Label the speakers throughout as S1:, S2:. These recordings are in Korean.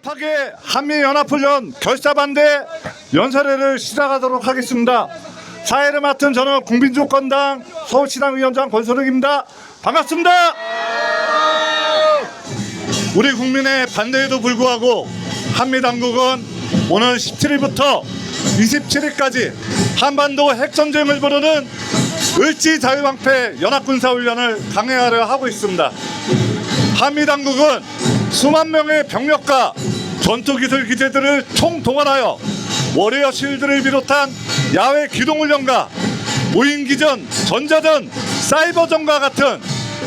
S1: 긴급하게 한미연합훈련 결사반대 연설회를 시작하도록 하겠습니다. 사회를 맡은 저는 국민주권당 서울시당 위원장 권선욱입니다. 반갑습니다. 우리 국민의 반대에도 불구하고 한미당국은 오늘 17일부터 27일까지 한반도 핵전쟁을 부르는 을지자유방패 연합군사훈련을 강행하려 하고 있습니다. 한미당국은 수만 명의 병력과 전투기술 기재들을 총동원하여 워리어 실드를 비롯한 야외 기동훈련과 무인기전, 전자전, 사이버전과 같은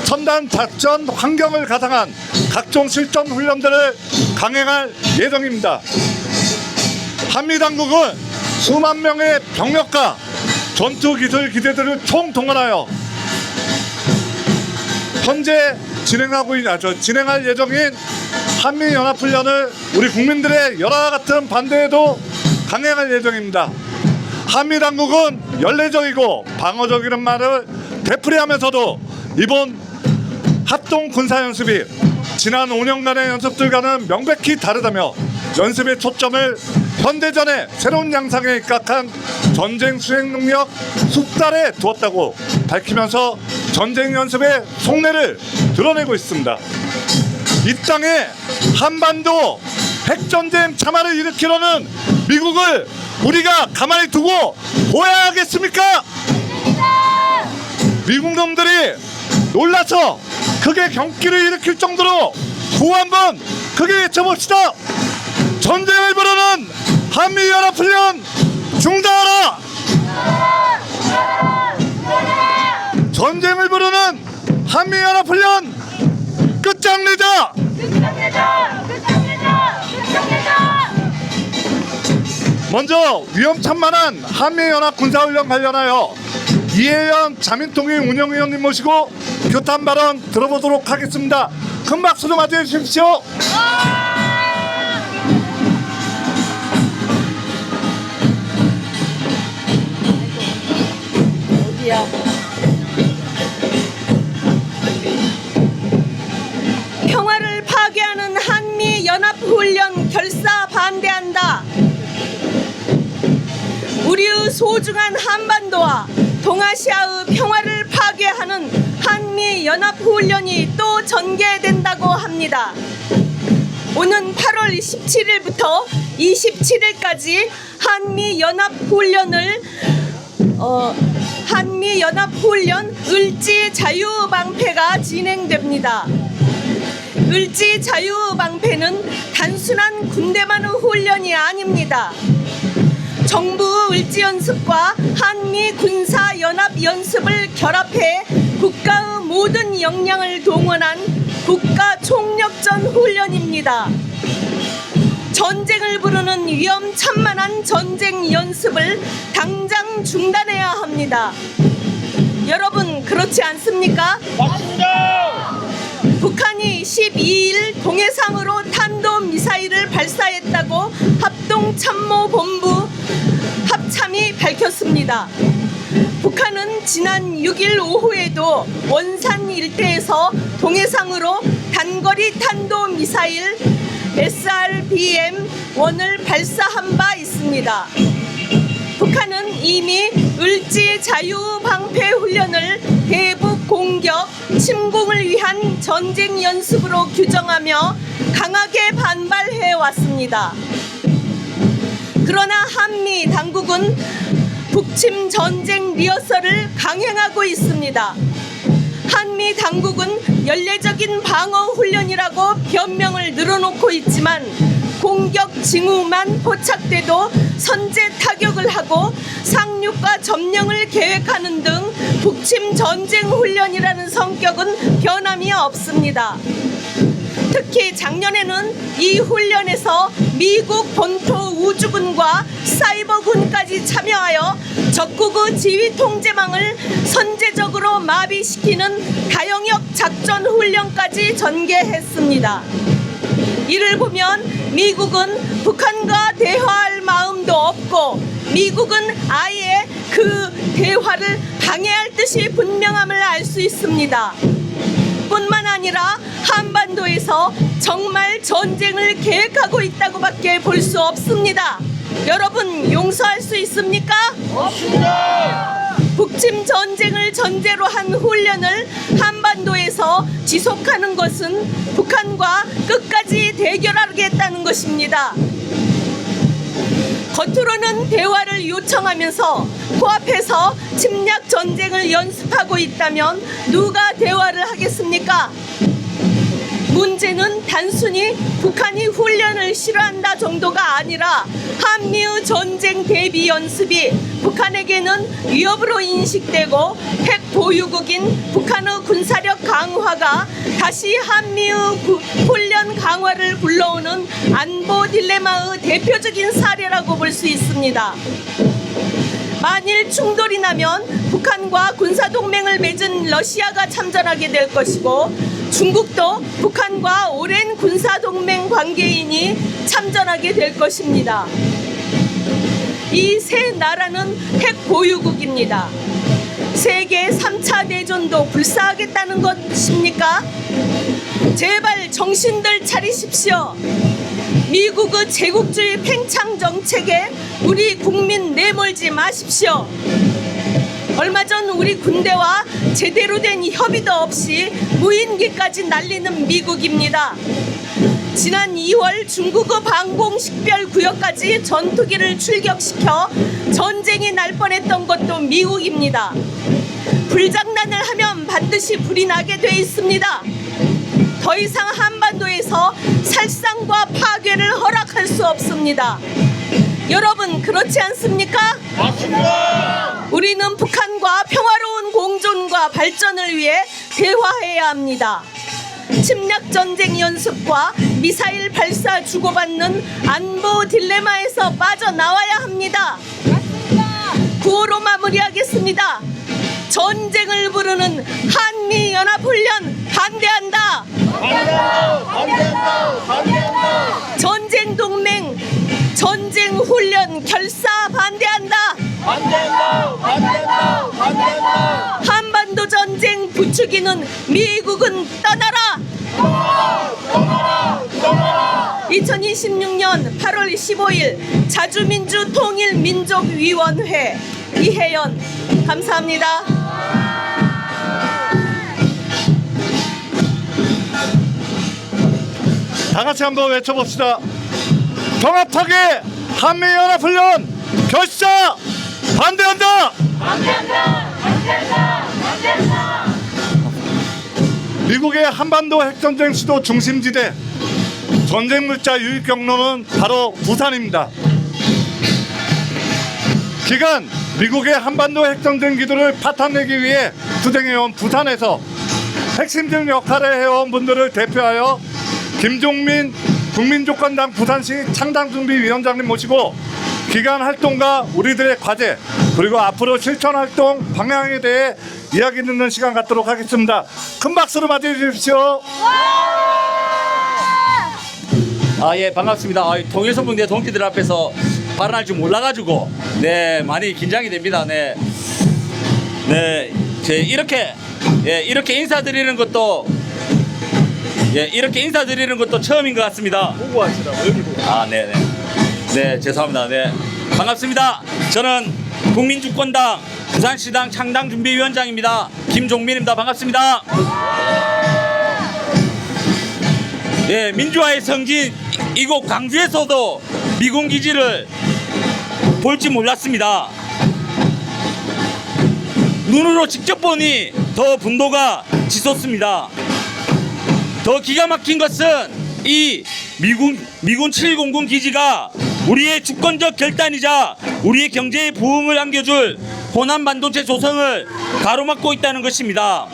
S1: 첨단 작전 환경을 가상한 각종 실전 훈련들을 강행할 예정입니다. 한미당국은 수만 명의 병력과 전투기술 기재들을 총동원하여 현재 진행할 예정인 한미연합훈련을 우리 국민들의 열화 같은 반대에도 강행할 예정입니다. 한미당국은 연례적이고 방어적이라는 말을 되풀이하면서도 이번 합동군사연습이 지난 5년간의 연습들과는 명백히 다르다며 연습의 초점을 현대전의 새로운 양상에 입각한 전쟁 수행 능력 숙달에 두었다고 밝히면서 전쟁 연습의 속내를 드러내고 있습니다. 이 땅에 한반도 핵전쟁 참화를 일으키려는 미국을 우리가 가만히 두고 보아야 하겠습니까? 미국 놈들이 놀라서 크게 경기를 일으킬 정도로 구호 한번 크게 외쳐봅시다. 전쟁을 부르는 한미연합훈련 중단하라! 전쟁을 부르는 한미연합훈련 끝장내자! 먼저 위험천만한 한미연합 군사훈련 관련하여 이혜연 자민통일 운영위원님 모시고 규탄 발언 들어보도록 하겠습니다. 큰 박수 좀 맞이해 주십시오.
S2: 어디야? 평화를 파괴하는 한미연합훈련 결사 반대한다. 우리의 소중한 한반도와 동아시아의 평화를 파괴하는 한미연합훈련이 또 전개된다고 합니다. 오는 8월 17일부터 27일까지 한미연합훈련 을지자유방패가 진행됩니다. 을지자유방패는 단순한 군대만의 훈련이 아닙니다. 정부 을지연습과 한미군사연합연습을 결합해 국가의 모든 역량을 동원한 국가총력전 훈련입니다. 전쟁을 부르는 위험천만한 전쟁 연습을 당장 중단해야 합니다. 여러분, 그렇지 않습니까?
S3: 맞습니다.
S2: 북한이 12일 동해상으로 탄도미사일을 발사했다고 합동참모본부 합참이 밝혔습니다. 북한은 지난 6일 오후에도 원산 일대에서 동해상으로 단거리 탄도미사일 SRBM-1을 발사한 바 있습니다. 북한은 이미 을지자유방패 훈련을 대북 공격, 침공을 위한 전쟁 연습으로 규정하며 강하게 반발해 왔습니다. 그러나 한미 당국은 북침 전쟁 리허설을 강행하고 있습니다. 한미 당국은 연례적인 방어 훈련이라고 변명을 늘어놓고 있지만 공격 징후만 포착돼도 선제 타격을 하고 상륙과 점령을 계획하는 등 북침 전쟁 훈련이라는 성격은 변함이 없습니다. 특히 작년에는 이 훈련에서 미국 본토 우주군과 사이버군까지 참여하여 적국의 지휘 통제망을 선제적으로 마비시키는 다영역 작전 훈련까지 전개했습니다. 이를 보면 미국은 북한과 대화할 마음도 없고 미국은 아예 그 대화를 방해할 뜻이 분명함을 알 수 있습니다. 이뿐만 아니라 한반도에서 정말 전쟁을 계획하고 있다고밖에 볼 수 없습니다. 여러분 용서할 수 있습니까? 없습니다. 북침 전쟁을 전제로 한 훈련을 한반도에서 지속하는 것은 북한과 끝까지 대결하겠다는 것입니다. 겉으로는 대화를 요청하면서 코앞에서 침략 전쟁을 연습하고 있다면 누가 대화를 하겠습니까? 문제는 단순히 북한이 훈련을 싫어한다 정도가 아니라 한미의 전쟁 대비 연습이 북한에게는 위협으로 인식되고 핵 보유국인 북한의 군사력 강화가 다시 한미의 훈련 강화를 불러오는 안보 딜레마의 대표적인 사례라고 볼 수 있습니다. 만일 충돌이 나면 북한과 군사동맹을 맺은 러시아가 참전하게 될 것이고 중국도 북한과 오랜 군사동맹 관계인이 참전하게 될 것입니다. 이 세 나라는 핵 보유국입니다. 세계 3차 대전도 불사하겠다는 것입니까? 제발 정신들 차리십시오. 미국의 제국주의 팽창 정책에 우리 국민 내몰지 마십시오. 얼마 전 우리 군대와 제대로 된 협의도 없이 무인기까지 날리는 미국입니다. 지난 2월 중국의 방공 식별 구역까지 전투기를 출격시켜 전쟁이 날 뻔했던 것도 미국입니다. 불장난을 하면 반드시 불이 나게 돼 있습니다. 더 이상 한반도에서 살상과 파괴를 허락할 수 없습니다. 여러분 그렇지 않습니까? 맞습니다. 우리는 북한과 평화로운 공존과 발전을 위해 대화해야 합니다. 침략 전쟁 연습과 미사일 발사 주고받는 안보 딜레마에서 빠져나와야 합니다. 구호로 마무리하겠습니다. 전쟁을 부르는 한미연합훈련 반대한다. 반대한다. 전쟁 동맹 전쟁 훈련 결사 반대한다. 반대한다. 한반도 전쟁 부추기는 미국은 떠나라. 2026년 8월 15일 자주민주통일민족위원회 이혜연 감사합니다.
S1: 다 같이 한번 외쳐봅시다. 통합하게 한미연합훈련 결사 반대한다. 미국의 한반도 핵전쟁 시도 중심지대 전쟁 물자 유입 경로는 바로 부산입니다. 기간 미국의 한반도 핵전쟁 기도를 파탄내기 위해 투쟁해온 부산에서 핵심적 역할을 해온 분들을 대표하여 김종민 국민주권당 부산시 창당준비위원장님 모시고 기간 활동과 우리들의 과제 그리고 앞으로 실천 활동 방향에 대해 이야기 듣는 시간 갖도록 하겠습니다. 큰 박수로 맞이해 주십시오.
S3: 예, 반갑습니다. 통일선봉대 동지들 앞에서 발언할 줄 몰라가지고 많이 긴장이 됩니다. 이렇게 인사드리는 것도 이렇게 인사드리는 것도 처음인 것 같습니다.
S1: 보고 하시라고 여기 보고.
S3: 네, 죄송합니다. 반갑습니다. 저는 국민주권당 부산시당 창당준비위원장입니다. 김종민입니다. 반갑습니다. 민주화의 성진 이곳 광주에서도 미군 기지를 볼지 몰랐습니다. 눈으로 직접 보니 더 분노가 치솟습니다. 더 기가 막힌 것은 이 미군 7공군 기지가 우리의 주권적 결단이자 우리의 경제의 부흥을 안겨줄 호남 반도체 조성을 가로막고 있다는 것입니다.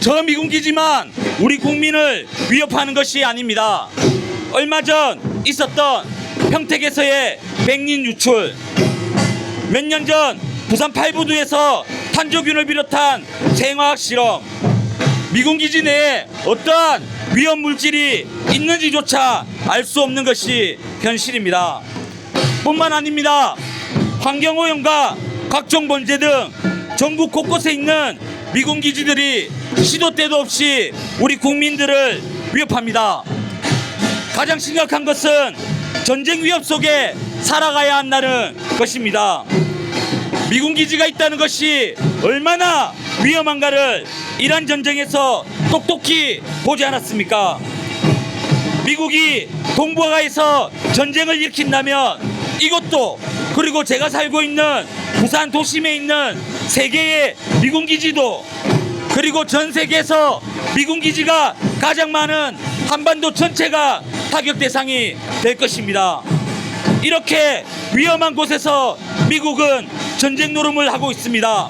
S3: 저 미군 기지만 우리 국민을 위협하는 것이 아닙니다. 얼마 전 있었던 평택에서의 백린 유출, 몇 년 전 부산 팔부두에서 탄저균을 비롯한 생화학 실험, 미군 기지 내에 어떠한 위험 물질이 있는지조차 알 수 없는 것이 현실입니다. 뿐만 아닙니다. 환경오염과 각종 범죄 등 전국 곳곳에 있는 미군 기지들이 시도 때도 없이 우리 국민들을 위협합니다. 가장 심각한 것은 전쟁 위협 속에 살아가야 한다는 것입니다. 미군 기지가 있다는 것이 얼마나 위험한가를 이란 전쟁에서 똑똑히 보지 않았습니까? 미국이 동북아에서 전쟁을 일으킨다면 이것도, 그리고 제가 살고 있는 부산 도심에 있는 3개의 미군 기지도, 그리고 전 세계에서 미군 기지가 가장 많은 한반도 전체가 타격 대상이 될 것입니다. 이렇게 위험한 곳에서 미국은 전쟁 노름을 하고 있습니다.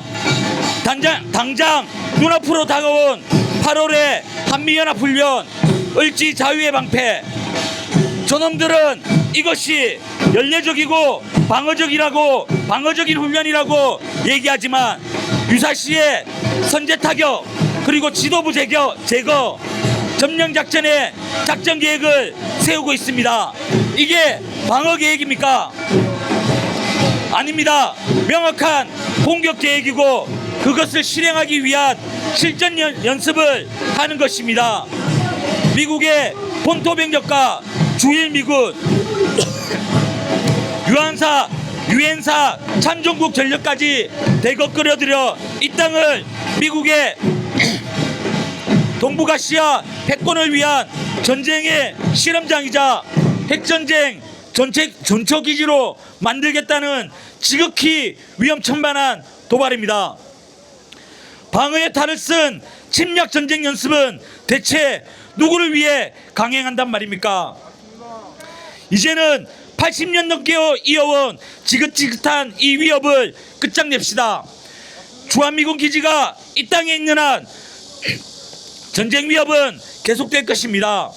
S3: 당장 눈앞으로 다가온 8월의 한미연합훈련, 을지 자유의 방패, 저놈들은 이것이 연례적이고 방어적인 훈련이라고 얘기하지만 유사시에 선제 타격, 그리고 지도부 제거, 점령작전의 작전 계획을 세우고 있습니다. 이게 방어 계획입니까? 아닙니다. 명확한 공격 계획이고 그것을 실행하기 위한 실전 연습을 하는 것입니다. 미국의 본토 병력과 주일 미군, 유엔사 참전국 전력까지 대거 끌어들여 이 땅을 미국의 동북아시아 패권을 위한 전쟁의 실험장이자 핵전쟁 전초기지로 만들겠다는 지극히 위험천만한 도발입니다. 방어의 탈을 쓴 침략 전쟁 연습은 대체 누구를 위해 강행한단 말입니까? 이제는 80년 넘게 이어온 지긋지긋한 이 위협을 끝장냅시다. 주한미군 기지가 이 땅에 있는 한 전쟁 위협은 계속될 것입니다.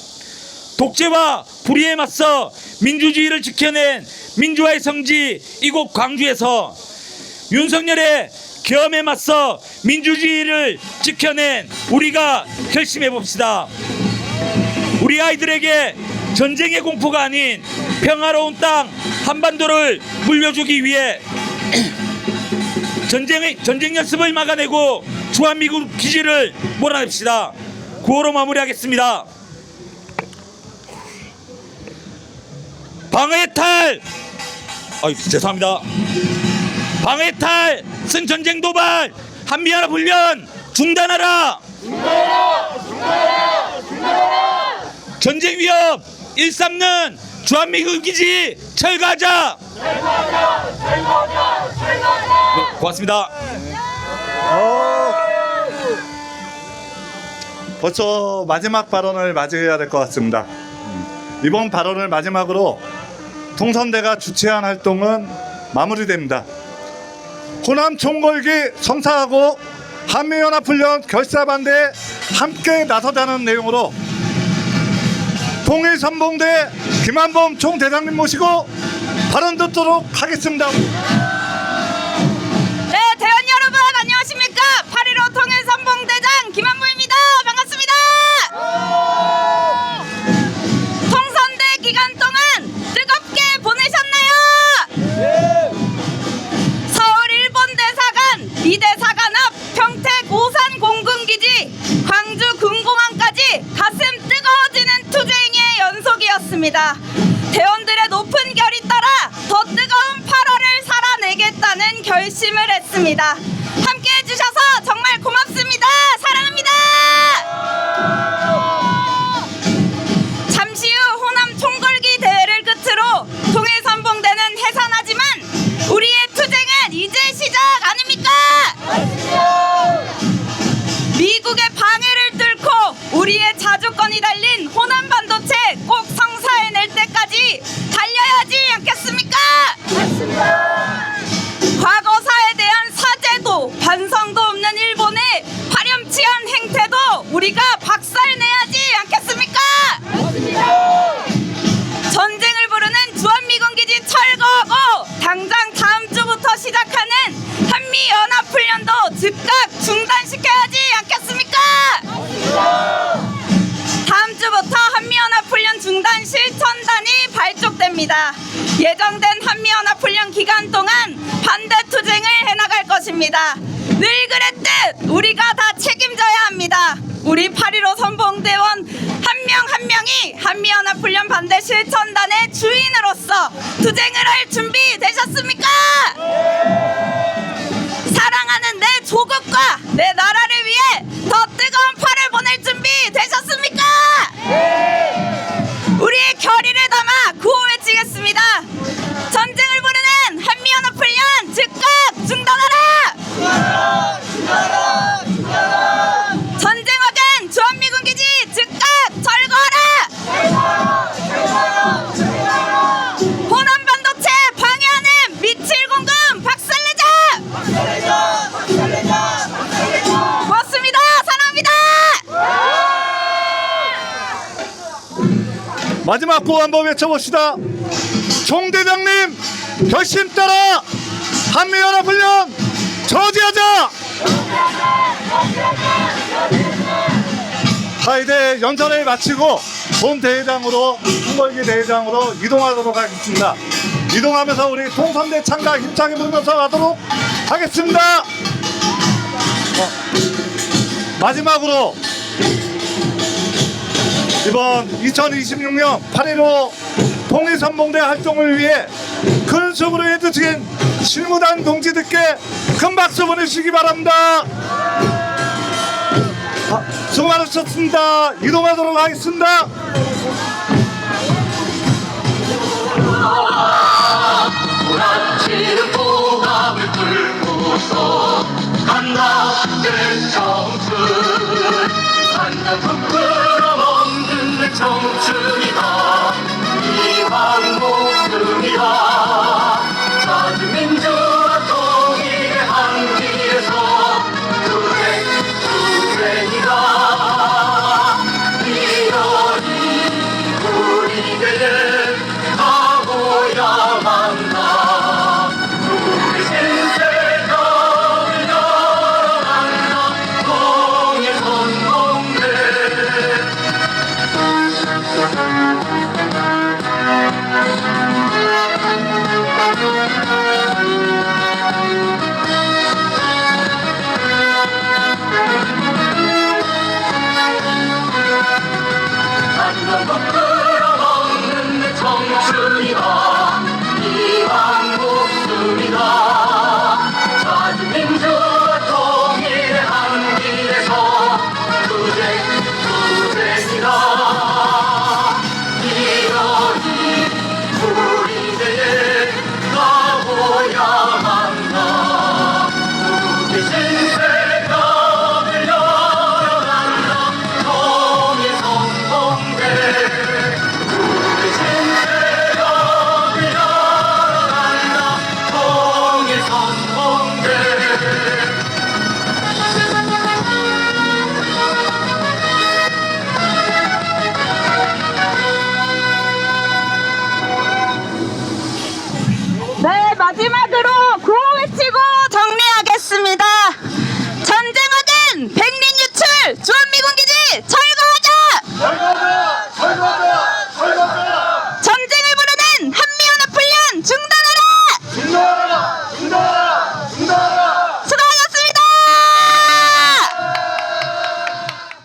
S3: 독재와 불의에 맞서 민주주의를 지켜낸 민주화의 성지 이곳 광주에서 윤석열의 계엄에 맞서 민주주의를 지켜낸 우리가 결심해 봅시다. 우리 아이들에게 전쟁의 공포가 아닌 평화로운 땅 한반도를 물려주기 위해 전쟁 연습을 막아내고 주한미군 기지를 몰아냅시다. 구호로 마무리하겠습니다. 방어의 탈! 죄송합니다. 방어의 탈! 쓴 전쟁 도발! 한미연합훈련 중단하라! 전쟁 위협 일삼는 주한미군 기지 철거하자! 네, 고맙습니다.
S1: 벌써 마지막 발언을 맞이해야 될 것 같습니다. 이번 발언을 마지막으로 통선대가 주최한 활동은 마무리됩니다. 호남 총궐기 성사하고 한미연합훈련 결사반대에 함께 나서자는 내용으로 통일선봉대 김한범 총대장님 모시고 발언 듣도록 하겠습니다.
S4: 네, 대원 여러분 안녕하십니까? 8.15 통일선봉대장 김한무입니다. 반갑습니다. 통선대 기간 동안 뜨겁게 보내셨나요? 서울 일본 대사관, 미대사관 앞 평택 오산 공군기지, 광주 군공항까지 가슴 뜨거워지는 투쟁의 연속이었습니다. 대원들의 높은 결이 따라 더 뜨거운 8월을 살아내겠다는 결심을 했습니다. 함께 해주셔서 정말 고맙습니다. 사랑합니다. 잠시 후 호남 총궐기 대회를 끝으로 통일선봉대는 해산하지만 우리의 투쟁은 이제 시작 아닙니까? 미국의 방해를 뚫고 우리의 자주권이 달린 호남 반도체 꼭 성사해낼 때까지 달려야지 않겠습니까? 과거사에 대한 사죄도 반성도 없는 일본의 파렴치한 행태도 우리가 박살내야지 않겠습니까? 전쟁을 부르는 주한미군 기지 철거하고 당장 다음 주부터 시작하는 한미연합훈련도 즉각 중단시켜야지 않겠습니까? 다음 주부터 한미연합훈련 중단 실천단이 발족됩니다. 예정된 한미연합훈련 기간 동안 반대 투쟁을 해나갈 것입니다. 늘 그랬듯 우리가 다 책임져야 합니다. 우리 8.15 선봉대원 한 명 한 명이 한미연합훈련 반대 실천단의 주인으로서 투쟁을 할 준비 되셨습니까? 사랑하는 내 조국과 내 나라를 위해 더 뜨거운 팔을 보낼 준비 되셨습니까? 우리의 결의를 담아 구호 외치겠습니다. 전쟁을 부르는 한미연합훈련 즉각 중단하라! 전쟁화된 주한미군 기지 즉각 철거하라! 호남반도체 방해하는 미칠공금 박살내자! 고맙습니다. 사랑합니다.
S1: 마지막 구호 한번 외쳐봅시다. 총대장님 결심 따라 한미연합훈련 저지하자. 이제 연설을 마치고 본 대회장으로 총궐기 대회장으로 이동하도록 하겠습니다. 이동하면서 우리 통선대 창가 힘차게 부르면서 가도록 하겠습니다. 마지막으로 이번 2026년 8.15 통일선봉대 활동을 위해 큰 수고를 해주신 실무단 동지들께 큰 박수 보내주시기 바랍니다. 수고 많으셨습니다. 이동하도록 하겠습니다.
S5: 오락지는 보감을 들고서 간다 내 청춘 간다 부끄러 먹는 내 청춘이다 이왕 목숨이다 젖은 민주화 통일의 한길에서 투쟁이다 이러니 우리에게 가고야만 한다 우리 신세를 열어간다 통일 선봉대 한번 부끄러 먹는 내 청춘